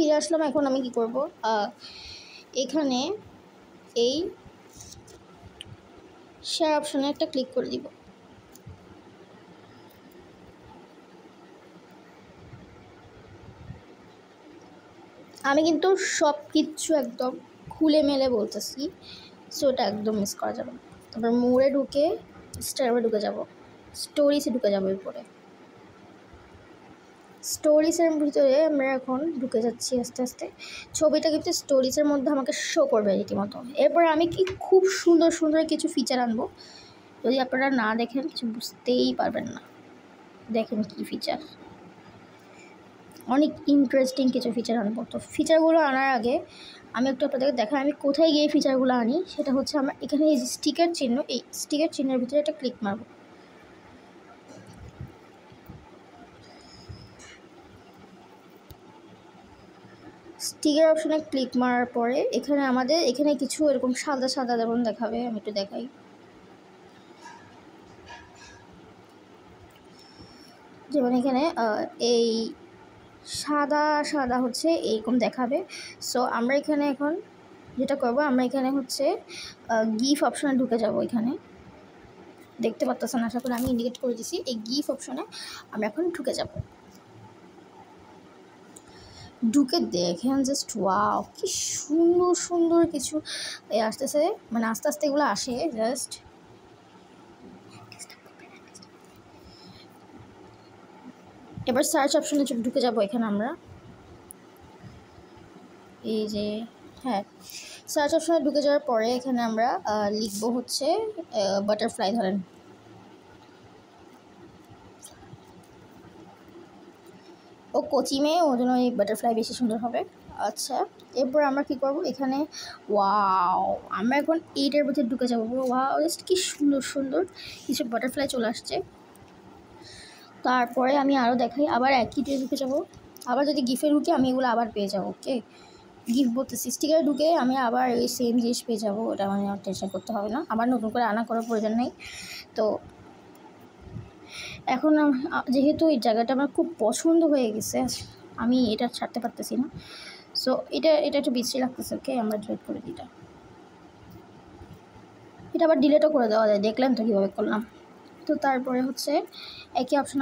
ফিরে আসলাম। এখন আমি কি করব, এখানে এই শেয়ার অপশনে একটা ক্লিক করে দিব। আমি কিন্তু সব কিছু একদম খুলে মেলে বলতেছি, সো ওটা একদম মিস করা যাবে না। তারপর মোড়ে ঢুকে স্টারে ঢুকে যাব, স্টোরিজে ঢুকে যাবো। এরপরে স্টোরিজের ভিতরে আমরা এখন ঢুকে যাচ্ছি আস্তে আস্তে। ছবিটা কিন্তু স্টোরিজের মধ্যে আমাকে শো করবে রীতিমতো। এরপরে আমি কি খুব সুন্দর সুন্দর কিছু ফিচার আনবো, যদি আপনারা না দেখেন কিছু বুঝতেই পারবেন না। দেখেন কি ফিচার, অনেক ইন্টারেস্টিং কিছু ফিচার আনবো। তো ফিচারগুলো আনার আগে আমি একটু আপনাদেরকে দেখাই আমি কোথায় গিয়ে ফিচারগুলো আনি। সেটা হচ্ছে আমরা এখানে এই যে স্টিকার চিহ্ন, এই স্টিকার চিহ্নের ভিতরে একটা ক্লিক মারব। স্টিকার অপশনে ক্লিক মারার পরে এখানে আমাদের এখানে কিছু এরকম সাদা সাদা যেমন দেখাবে, আমি একটু দেখাই। যেমন এখানে এই সাদা সাদা হচ্ছে এইরকম দেখাবে। সো আমরা এখানে এখন যেটা করব, আমরা এখানে হচ্ছে গিফ অপশনে ঢুকে যাব। এখানে দেখতে পাচ্ছেন, আশা করি আমি ইন্ডিকেট করে দিছি। এই গিফ অপশনে আমরা এখন ঢুকে যাব। ঢুকে দেখেন জাস্ট ওয়াও, কি সুন্দর সুন্দর কিছু আসতেছে, মানে আস্তে আস্তে এগুলো আসে। জাস্ট এবার সার্চ অপশনে ঢুকে যাব। এখানে আমরা এই যে হ্যাঁ, সার্চ অপশনে ঢুকে যাওয়ার পরে এখানে আমরা লিখব হচ্ছে বাটারফ্লাই। ধরেন ও কোচি মেয়ে, ওর জন্য এই বাটারফ্লাই বেশি সুন্দর হবে। আচ্ছা, এরপর আমরা কি করব, এখানে ওয়াও, আমরা এখন এইটার ভিতরে ঢুকে যাবো। ওয়াও, জাস্ট কি সুন্দর সুন্দর কিছু বাটারফ্লাই চলে আসছে। তারপরে আমি আরও দেখাই, আবার একইতে ঢুকে যাব। আবার যদি গিফে ঢুকে আমি এগুলো আবার পেয়ে যাবো। ওকে, গিফট বলতেছি, স্টিকারে ঢুকে আমি আবার এই সেম জিনিস পেয়ে যাবো। ওটা মানে আর টেনশন করতে হবে না, আবার নতুন করে আনা করার প্রয়োজন নেই। তো এখন যেহেতু এই জায়গাটা আমার খুব পছন্দ হয়ে গেছে, আমি এটা ছাড়তে পারতেছি না। সো এটা একটু বিশ্রী লাগতেছে। ওকে, আমরা ডিলিট করে দিই। এটা আবার ডিলিটও করে দেওয়া যায়, দেখলেন তো কীভাবে করলাম। তো তারপরে হচ্ছে একই অপশন